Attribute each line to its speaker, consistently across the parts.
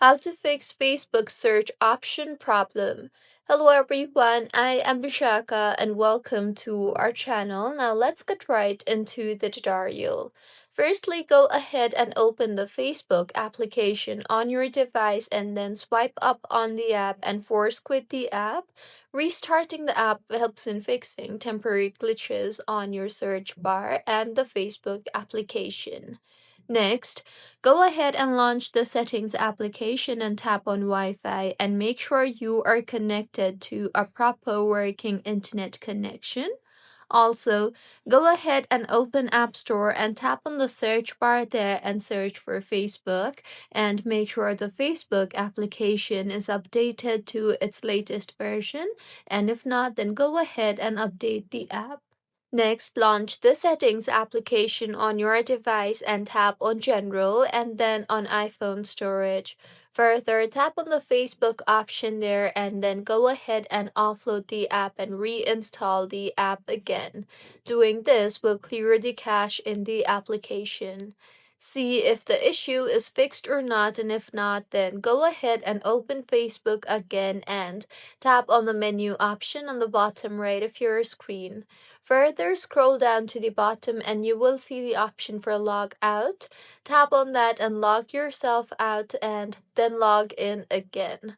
Speaker 1: How to fix Facebook search option problem. Hello everyone, I am Vishaka and welcome to our channel. Now let's get right into the tutorial. Firstly, go ahead and open the Facebook application on your device and then swipe up on the app and force quit the app. Restarting the app helps in fixing temporary glitches on your search bar and the Facebook application. Next, go ahead and launch the settings application and tap on Wi-Fi and make sure you are connected to a proper working internet connection. Also, go ahead and open App Store and tap on the search bar there and search for Facebook and make sure the Facebook application is updated to its latest version, and if not, then go ahead and update the app. Next, launch the Settings application on your device and tap on General and then on iPhone Storage. Further, tap on the Facebook option there and then go ahead and offload the app and reinstall the app again. Doing this will clear the cache in the application. See if the issue is fixed or not, and if not, then go ahead and open Facebook again and tap on the menu option on the bottom right of your screen. Further, scroll down to the bottom and you will see the option for log out. Tap on that and log yourself out and then log in again.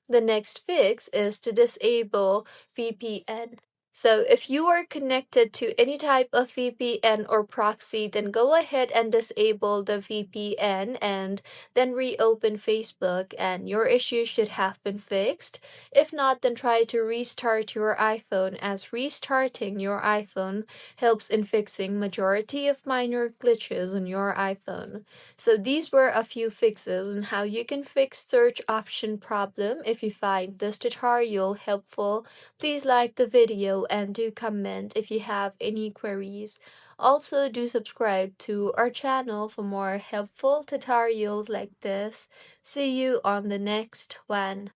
Speaker 1: The next fix is to disable VPN. So if you are connected to any type of VPN or proxy, then go ahead and disable the VPN and then reopen Facebook and your issue should have been fixed. If not, then try to restart your iPhone, as restarting your iPhone helps in fixing majority of minor glitches on your iPhone. So these were a few fixes on how you can fix search option problem. If you find this tutorial helpful, please like the video and do comment if you have any queries. Also, do subscribe to our channel for more helpful tutorials like this. See you on the next one.